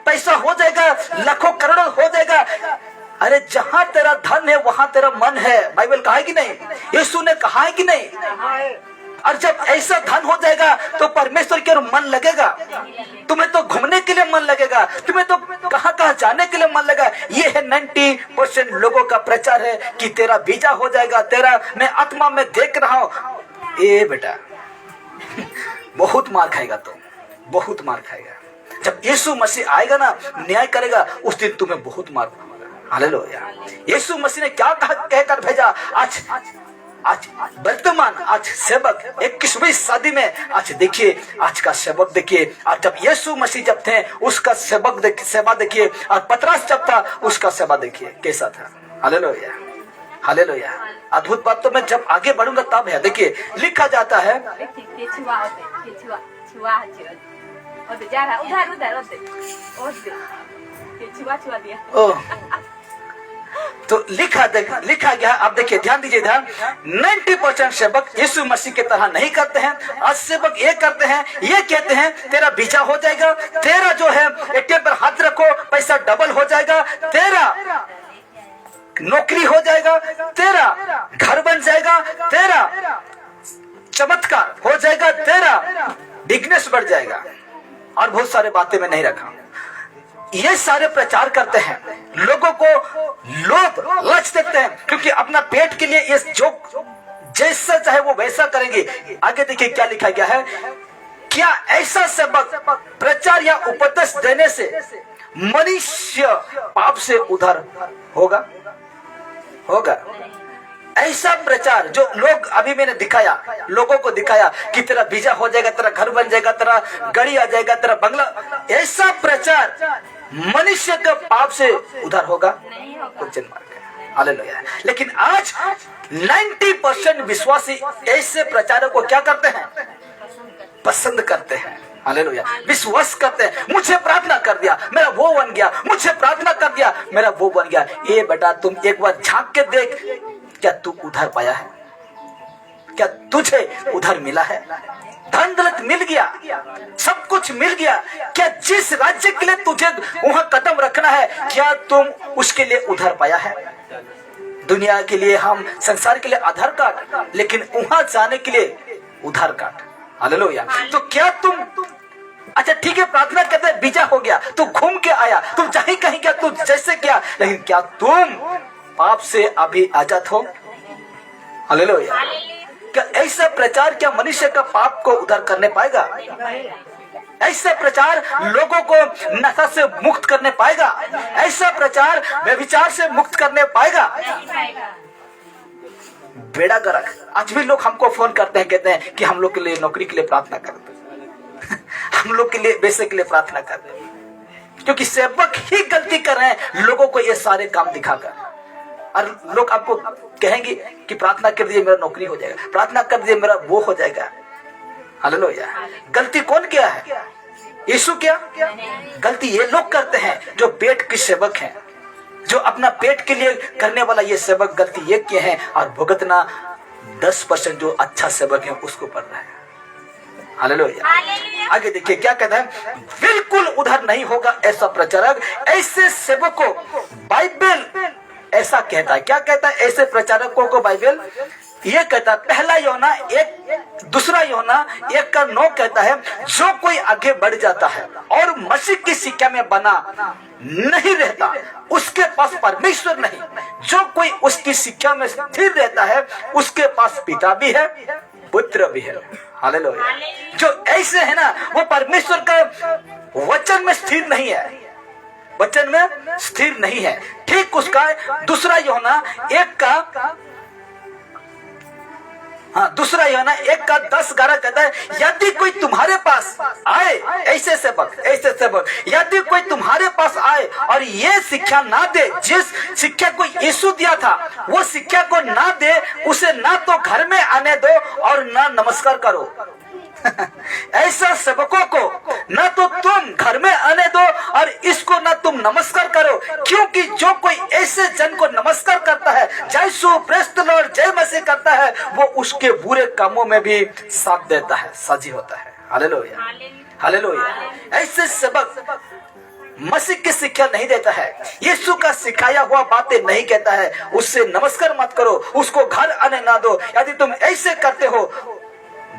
पैसा हो जाएगा, लाखों करोड़ों हो जाएगा। अरे जहां तेरा धन है वहां तेरा मन है, बाइबल कहा है कि नहीं? यीशु ने कहा है कि नहीं? और जब ऐसा धन हो जाएगा तो परमेश्वर के मन लगेगा, तुम्हें तो घूमने के लिए मन लगेगा, तुम्हें तो कहां कहां जाने के लिए मन लगेगा। ये है 90% लोगों का प्रचार है कि तेरा वीजा हो जाएगा, तेरा मैं आत्मा में देख रहा हूं, ए बेटा बहुत मार खाएगा, तुम बहुत मार खाएगा। जब यीशु मसीह आएगा ना, न्याय करेगा, उस दिन तुम्हें बहुत मार खाएगा। हालेलुया। यीशु मसीह ने क्या कहकर भेजा? आज वर्तमान, आज सेवक 21वीं सदी में, आज देखिए आज का सेवक देखिए। आज जब यीशु मसीह जब थे उसका सेवक सेवा देखिए, और पतरस जब था उसका सेवा देखिए कैसा था। Hallelujah, hallelujah. अद्भुत बात तो मैं जब आगे बढ़ूंगा तब है। देखिए लिखा जाता है, तो लिखा गया। अब देखिए, ध्यान दीजिए, ध्यान। 90% सेवक यीशु मसीह की तरह नहीं करते हैं। आज सेवक ये करते हैं, ये कहते हैं तेरा वीजा हो जाएगा, तेरा जो है एटीएम पर हाथ रखो पैसा डबल हो जाएगा, तेरा नौकरी हो जाएगा, तेरा घर बन जाएगा, तेरा चमत्कार हो जाएगा, तेरा बिजनेस बढ़ जाएगा, और बहुत सारे बातें मैं नहीं रखा। ये सारे प्रचार करते हैं, लोगों को लोभ लच देते हैं, क्योंकि अपना पेट के लिए ये जो जैसा चाहे वो वैसा करेंगे। आगे देखिए क्या लिखा गया है। क्या ऐसा सबक प्रचार या उपदेश देने से मनुष्य पाप से उद्धार होगा? ऐसा प्रचार जो लोग अभी मैंने दिखाया, लोगों को दिखाया कि तेरा वीजा हो जाएगा, तेरा घर बन जाएगा, तेरा गाड़ी आ जाएगा, तेरा बंगला, ऐसा प्रचार मनुष्य का पाप से उद्धार होगा? कुछ हालेलुया। लेकिन आज 90% विश्वासी ऐसे प्रचारों को क्या करते हैं? पसंद करते हैं। हालेलुया। विश्वास करते हैं, मुझे प्रार्थना कर दिया मेरा वो बन गया, मुझे प्रार्थना कर दिया मेरा वो बन गया। ये बेटा तुम एक बार झांक के देख, क्या तू उधार पाया है? क्या तुझे उधार मिला है? धन दौलत मिल गया, सब कुछ मिल गया, क्या जिस राज्य के लिए तुझे वहां कदम रखना है, क्या तुम उसके लिए उधार पाया है? दुनिया के लिए, हम संसार के लिए आधार कार्ड, लेकिन वहां जाने के लिए उधार कार्ड। हालेलुया। तो क्या तुम, अच्छा ठीक है प्रार्थना करते हैं, वीजा हो गया, तू घूम के आया, तुम चाहे कहीं क्या, तू जैसे क्या, लेकिन क्या तुम पाप से अभी आजाद हो? हालेलुया। क्या ऐसा प्रचार क्या मनुष्य का पाप को उद्धार करने पाएगा? ऐसा प्रचार लोगों को नशा से मुक्त करने पाएगा? ऐसा प्रचार व्यभिचार से मुक्त करने पाएगा? बेड़ा गर्क। आज भी लोग हमको फोन करते हैं, कहते हैं कि हम लोग के लिए नौकरी के लिए प्रार्थना करते हैं हम लोग के लिए पैसे के लिए प्रार्थना करते हैं, क्योंकि सेवक ही गलती कर रहे हैं लोगों को ये सारे काम दिखाकर। और लोग आपको कहेंगे कि प्रार्थना कर दीजिए मेरा नौकरी हो जाएगा, प्रार्थना कर दीजिए मेरा वो हो जाएगा। हालेलुया। गलती कौन किया है? यीशु क्या? गलती ये लोग करते हैं जो पेट के सेवक हैं, जो अपना पेट के लिए करने वाला ये सेवक गलती ये किए हैं, और भुगतना 10% जो अच्छा सेवक है उसको पड़ रहा है। हालेलुया। आगे देखिए क्या कहता है, बिल्कुल उधार नहीं होगा ऐसा प्रचारक, ऐसे सेवकों को बाइबल ऐसा कहता है। क्या कहता है ऐसे प्रचारकों को बाइबल? ये कहता है, पहला यूहन्ना 1, दूसरा यूहन्ना 1:9 कहता है, जो कोई आगे बढ़ जाता है और मसीह की शिक्षा में बना नहीं रहता उसके पास परमेश्वर नहीं। जो कोई उसकी शिक्षा में स्थिर रहता है उसके पास पिता भी है, पुत्र भी है। हालेलुया। जो ऐसे है ना, वो परमेश्वर का वचन में स्थिर नहीं है, वचन में स्थिर नहीं है। ठीक उसका दूसरा यूहन्ना 1:10-11 कहता है, यदि कोई तुम्हारे पास आए, ऐसे सेवक यदि कोई तुम्हारे पास आए और ये शिक्षा ना दे, जिस शिक्षा को यीशु दिया था वो शिक्षा को ना दे, उसे ना तो घर में आने दो और ना नमस्कार करो। ऐसा सेवकों को ना तो तुम घर में आने दो और इसको ना तुम नमस्कार करो, क्योंकि जो कोई ऐसे जन को नमस्कार करता है, जय सु प्रेज द लॉर्ड, जय मसीह करता है, वो उसके बुरे कामों में भी साथ देता है, साझी होता है। Hallelujah, hallelujah. ऐसे सेवक मसीह की शिक्षा नहीं देता है, यीशु का सिखाया हुआ बातें नहीं कहता है, उससे नमस्कार मत करो, उसको घर आने ना दो। यदि तुम ऐसे करते हो,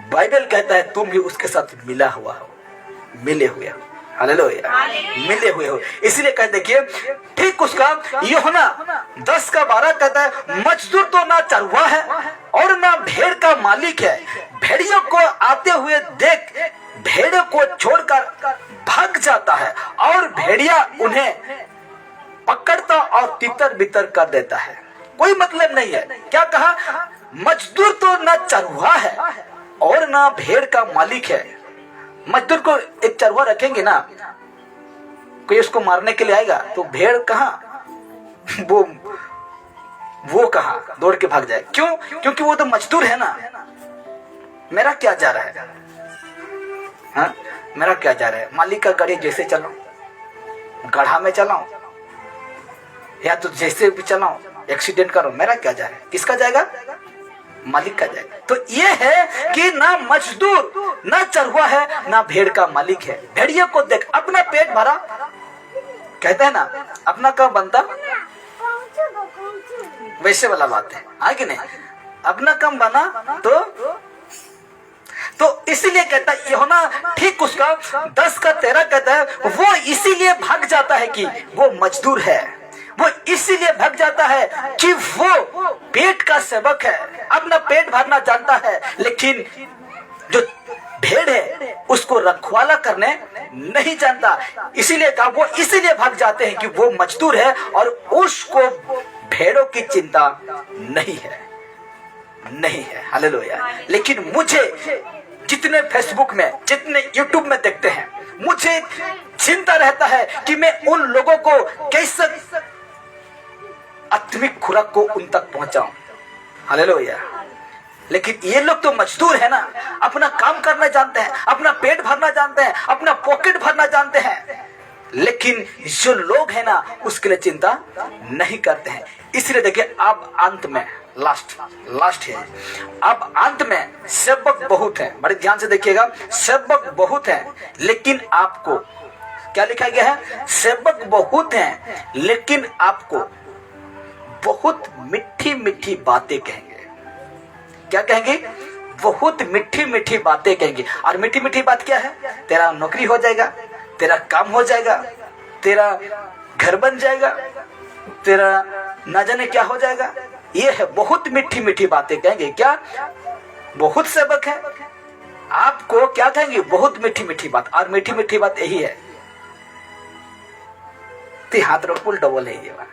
बाइबल कहता है तुम भी उसके साथ मिला हुआ हो, मिले हुए हो। हालेलुया, मिले हुए हो। इसलिए कहते देखिए, ठीक उसका यूहन्ना 10:12 कहता है, मजदूर तो ना चरवाहा है और ना भेड़ का मालिक है। भेड़ियों को आते हुए देख भेड़ को छोड़कर भाग जाता है और भेड़िया उन्हें पकड़ता और तितर बितर कर देता है। कोई मतलब नहीं है। क्या कहा? मजदूर तो ना चरवाहा है और ना भेड़ का मालिक है। मजदूर को एक चरवाहा रखेंगे ना, कोई उसको मारने के लिए आएगा तो भेड़ कहाँ, वो कहाँ दौड़ के भाग जाए। क्यों? क्योंकि वो तो मजदूर है ना। मेरा क्या जा रहा है? हाँ, मेरा क्या जा रहा है? मालिक का गाड़ी जैसे चलाऊं, गड्ढा में चलाऊं या तो जैसे भी चलाऊं, एक्सीडेंट करो, मेरा क्या जा रहा है? किसका जाएगा? मालिक का जाएगा। तो ये है कि ना मजदूर ना चरवाहा है ना भेड़ का मालिक है। भेड़िए को देख, अपना पेट भरा, कहते हैं ना अपना कब बनता, वैसे वाला बात है, आगे नहीं, अपना कम बना तो इसीलिए कहता है यूहन्ना ठीक उसका 10 का 13 कहता है, वो इसीलिए भाग जाता है कि वो मजदूर है, वो इसीलिए भाग जाता है कि वो पेट का सेवक है, अपना पेट भरना जानता है, लेकिन जो भेड़ है उसको रखवाला करने नहीं जानता। इसीलिए कहा वो इसीलिए भाग जाते हैं कि वो मजदूर है और उसको भेड़ों की चिंता नहीं है। हालेलुया। लेकिन मुझे जितने फेसबुक में, जितने यूट्यूब में देखते हैं, मुझे चिंता रहता है कि मैं उन लोगों को कैसे आत्मिक खुराक को उन तक पहुंचाऊं। हालेलुया। लेकिन ये लोग तो मजदूर है ना, अपना काम करना जानते हैं, अपना पेट भरना जानते हैं, अपना पॉकेट भरना जानते हैं, लेकिन जो लोग हैं ना उसके लिए चिंता नहीं करते हैं। इसलिए देखिए अब अंत में लास्ट है, अब अंत में सेवक बहुत है। बड़े ध्यान से देखिएगा, सेवक बहुत है लेकिन आपको क्या लिखा गया है? सेवक बहुत हैं लेकिन आपको बहुत मीठी मीठी बातें कहेंगे। क्या कहेंगे? बहुत मीठी मीठी बातें कहेंगे। और मीठी मीठी बात क्या है? तेरा नौकरी हो जाएगा, तेरा काम हो जाएगा, तेरा घर बन जाएगा, तेरा ना जाने क्या हो जाएगा। ये है बहुत मीठी मीठी बातें कहेंगे। क्या? बहुत सेवक है, आपको क्या कहेंगे? बहुत मीठी मीठी बात। और मीठी मीठी बात यही है, ती हाथ रो पुल डबल है ये बात।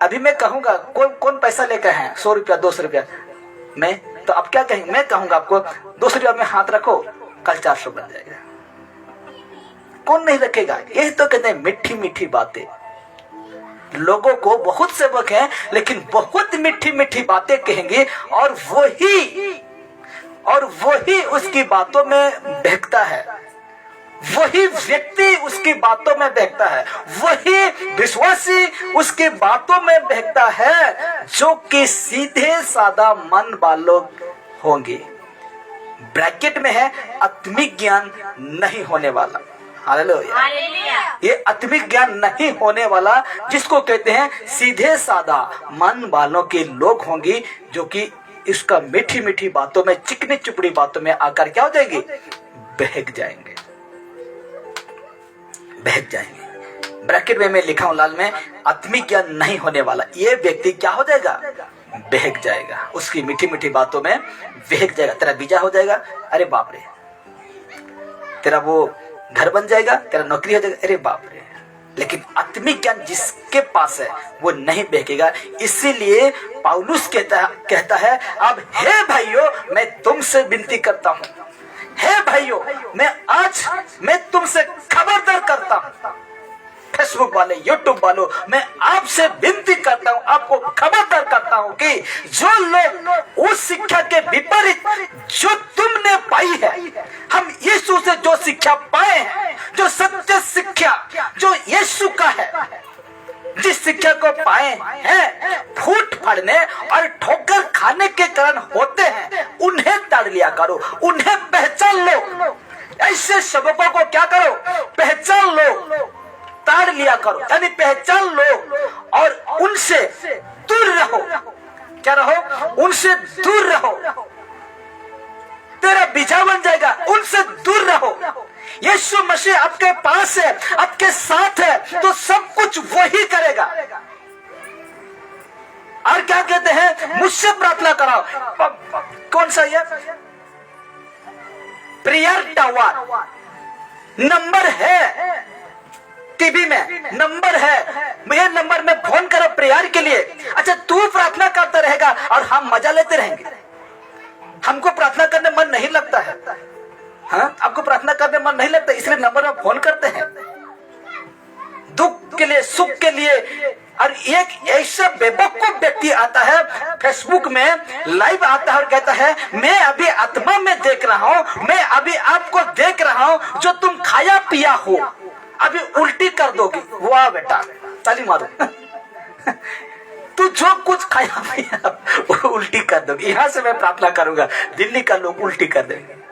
अभी मैं कहूंगा कौन पैसा लेकर है 100 रुपया 200 रुपया, मैं तो आप क्या कहेंगे? मैं कहूंगा आपको 200 रुपया में हाथ रखो, कल 400 बन जाएगा। कौन नहीं रखेगा? यही तो कहते हैं मीठी मीठी बातें। लोगों को बहुत सेवक हैं लेकिन बहुत मीठी मीठी बातें कहेंगे और वही उसकी बातों में बहकता है, वही व्यक्ति उसकी बातों में बहकता है, वही विश्वासी उसकी बातों में बहकता है जो कि सीधे सादा मन वालों होंगे। ब्रैकेट में है आत्मिक ज्ञान नहीं होने वाला। हालेलुया। ये आत्मिक ज्ञान नहीं होने वाला जिसको कहते हैं सीधे सादा मन वालों के लोग होंगे, जो कि इसका मीठी मीठी बातों में, चिकनी चुपड़ी बातों में आकर क्या हो जाएंगे? बहक जाएंगे। ब्रैकेट में मैं लिखा हूं लाल में, आत्मिक ज्ञान नहीं होने वाला ये व्यक्ति क्या हो जाएगा? बहक जाएगा, उसकी मीठी मीठी बातों में बहक जाएगा। तेरा वीजा हो जाएगा, अरे बाप रे। तेरा वो घर बन जाएगा, तेरा नौकरी हो जाएगा, अरे बाप रे। लेकिन आत्मिक ज्ञान जिसके पास है वो नहीं बहकेगा। इसीलिए पौलुस कहता है अब हे भाइयों मैं तुमसे विनती करता हूं, हे भाइयों मैं तुमसे खबरदार करता हूं। फेसबुक वाले, यूट्यूब वालों, मैं आपसे विनती करता हूं, आपको खबरदार करता हूं कि जो लोग उस शिक्षा के विपरीत जो तुमने पाई है, हम यीशु से जो शिक्षा पाए हैं, जो सत्य शिक्षा जो यीशु का है, जिस शिक्षा को पाए हैं, फूट पड़ने और ठोकर खाने के कारण होते हैं, उन्हें ताड़ लिया करो, उन्हें पहचान लो। ऐसे सबकों को क्या करो? पहचान लो, ताड़ लिया करो, यानी पहचान लो और उनसे दूर रहो। क्या रहो? उनसे दूर रहो। तेरा बीजा बन जाएगा, उनसे दूर रहो। यीशु मसीह आपके पास है, आपके साथ है, तो सब कुछ वही करेगा। और क्या कहते हैं, मुझसे प्रार्थना कराओ। कौन सा ये प्रेयर टावर नंबर है, टीवी में नंबर है, ये नंबर में फोन करो प्रेयर के लिए। अच्छा, तू प्रार्थना करता रहेगा और हम मजा लेते रहेंगे। हमको प्रार्थना करने मन नहीं लगता है, हाँ, आपको प्रार्थना करने मन नहीं लगता, इसलिए नंबर में फोन करते हैं दुख के लिए, सुख के लिए। और एक ऐसा बेवकूफ व्यक्ति आता है फेसबुक में लाइव आता है और कहता है, मैं अभी आत्मा में देख रहा हूं, मैं अभी आपको देख रहा हूं, जो तुम खाया पिया हो अभी उल्टी कर दोगी। वाह बेटा, ताली मारो। तू जो कुछ खाया पिया वो उल्टी कर दोगी। यहां से मैं प्रार्थना करूंगा, दिल्ली का लोग उल्टी कर देंगे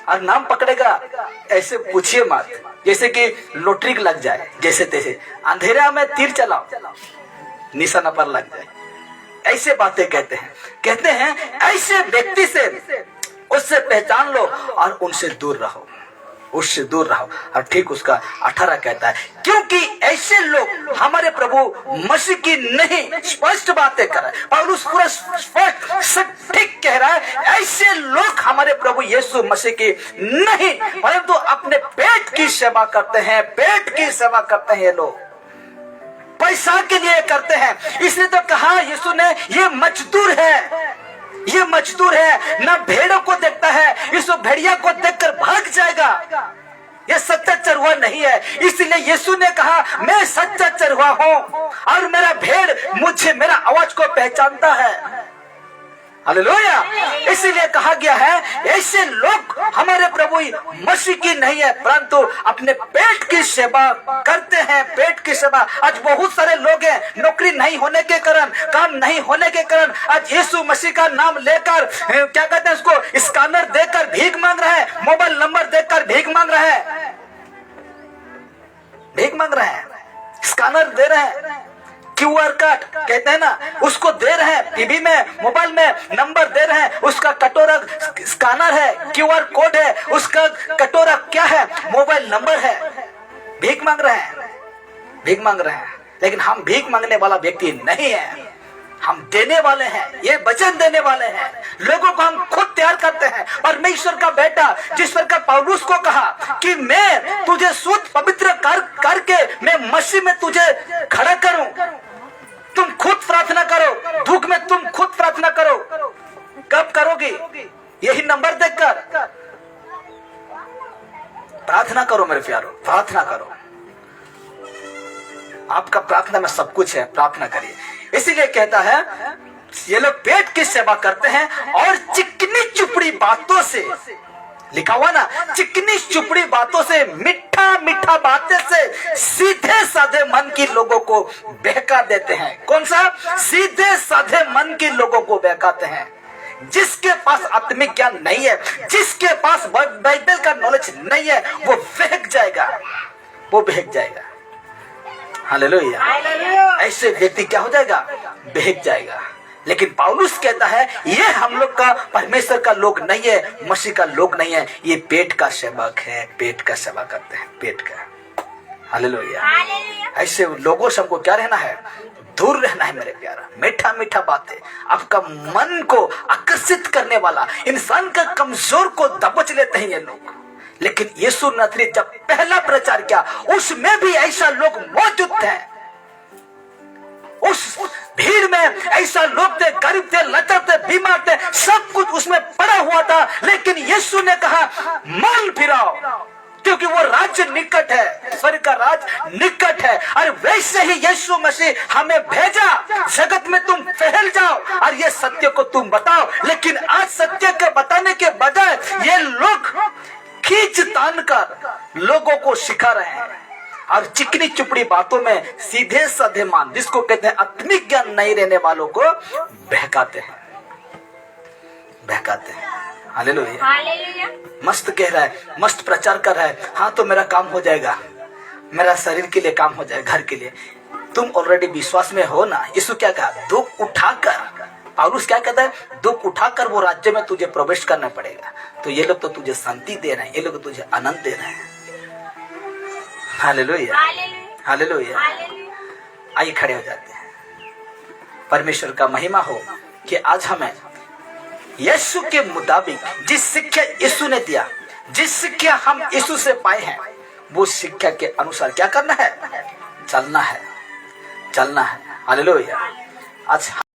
और नाम पकड़ेगा। ऐसे पूछिए मत जैसे कि लॉटरी लग जाए, जैसे तैसे अंधेरा में तीर चलाओ निशाना पर लग जाए, ऐसे बातें कहते हैं ऐसे व्यक्ति से उससे पहचान लो और उनसे दूर रहो, उससे दूर रहो। और ठीक उसका 18 कहता है, क्योंकि ऐसे लोग हमारे प्रभु मसीह की नहीं स्पष्ट बातें कर रहे हैं। पौलुस पूरा स्पष्ट ठीक कह रहा है, ऐसे लोग हमारे प्रभु यीशु मसीह की नहीं परंतु अपने पेट की सेवा करते हैं, पेट की सेवा करते हैं। ये लोग पैसा के लिए करते हैं। इसलिए तो कहा यीशु ने, ये मजदूर है, ये मजदूर है, ना भेड़ों को देखता है, इस भेड़िया को देखकर भाग जाएगा। ये सच्चा चरवाहा नहीं है। इसलिए यीशु ने कहा, मैं सच्चा चरवाहा हूं और मेरा भेड़ मुझे, मेरा आवाज को पहचानता है। हालेलुया। इसीलिए कहा गया है, ऐसे लोग हमारे प्रभु मसीह की नहीं है परंतु अपने पेट की सेवा करते हैं, पेट की सेवा। आज बहुत सारे लोग हैं, नौकरी नहीं होने के कारण, काम नहीं होने के कारण आज यीशु मसीह का नाम लेकर क्या कहते हैं उसको, स्कैनर देकर भीख मांग रहे हैं, मोबाइल नंबर देकर भीख मांग रहे हैं, भीख मांग रहे हैं, स्कैनर दे रहे हैं, QR कार्ड कहते हैं ना, उसको दे रहे हैं, टीवी में मोबाइल में नंबर दे रहे हैं, उसका कटोरा स्कैनर है, QR कोड है, उसका कटोरा क्या है, मोबाइल नंबर है। भीख मांग रहे हैं, भीख मांग रहे हैं। लेकिन हम भीख मांगने वाला व्यक्ति नहीं है, हम देने वाले हैं, ये वचन देने वाले हैं। लोगों को हम खुद तैयार करते हैं। परमेश्वर का बेटा जिस पर का पौलुस को कहा कि मैं तुझे शुद्ध पवित्र करके मैं मसीह में तुझे खड़ा करूं, तुम खुद प्रार्थना करो, दुख में तुम खुद प्रार्थना करो। कब करोगी? यही नंबर देखकर प्रार्थना करो मेरे प्यारो, प्रार्थना करो। आपका प्रार्थना में सब कुछ है, प्रार्थना करिए। इसीलिए कहता है, ये लोग पेट की सेवा करते हैं और चिकनी चुपड़ी बातों से, लिखा हुआ ना, चिकनी चुपड़ी बातों से, मीठा मीठा बातें से सीधे साधे मन की लोगों को बहका देते हैं। कौन सा? सीधे साधे मन की लोगों को बहकाते हैं। जिसके पास आत्मिक ज्ञान नहीं है, जिसके पास बाइबल का नॉलेज नहीं है, वो बहक जाएगा, वो बहक जाएगा। हालेलुया। ऐसे व्यक्ति क्या हो जाएगा? बहक जाएगा। लेकिन पौलुस कहता है, ये हम लोग का परमेश्वर का लोग नहीं है, मसीह का लोग नहीं है, ये पेट का सेवक है, पेट का सेवा करते हैं, पेट का। हालेलुया। ऐसे लोगों से हमको क्या रहना है? दूर रहना है मेरे प्यारा। मीठा मीठा बातें, आपका मन को आकर्षित करने वाला, इंसान का कमजोर को दबोच लेते हैं ये लोग। लेकिन यीशु नसरी जब पहला प्रचार किया, उसमें भी ऐसा लोग मौजूद थे। उस भीड़ में ऐसा लोग थे, गरीब थे, लचर थे, बीमार थे, सब कुछ उसमें पड़ा हुआ था। लेकिन यीशु ने कहा, मन फिराओ, क्योंकि वो राज्य निकट है, स्वर्ग का राज निकट है। और वैसे ही यीशु मसीह हमें भेजा, जगत में तुम फैल जाओ और ये सत्य को तुम बताओ। लेकिन आज सत्य के बताने के बजाय ये लोग खींच तान कर लोगों को सिखा रहे हैं और चिकनी चुपड़ी बातों में सीधे साधे मान, जिसको कहते हैं आत्मिक ज्ञान नहीं रहने वालों को बहकाते हैं, बहकाते हैं। हालेलुया। मस्त कह रहा है, मस्त प्रचार कर रहा है, हाँ तो मेरा काम हो जाएगा, मेरा शरीर के लिए काम हो जाएगा, घर के लिए। तुम ऑलरेडी विश्वास में हो ना। यीशु क्या कहा? दुख उठाकर, पौलुस क्या कहता है? दुख उठाकर वो राज्य में तुझे प्रवेश करना पड़ेगा। तो ये लोग तो तुझे शांति दे रहे हैं, ये लोग तुझे आनंद दे रहे हैं। Hallelujah, hallelujah. आइए खड़े हो जाते हैं। परमेश्वर का महिमा हो कि आज हमें यीशु के मुताबिक जिस शिक्षा यीशु ने दिया, जिस शिक्षा हम यीशु से पाए हैं, वो शिक्षा के अनुसार क्या करना है? चलना है, चलना है। हालेलुया। आज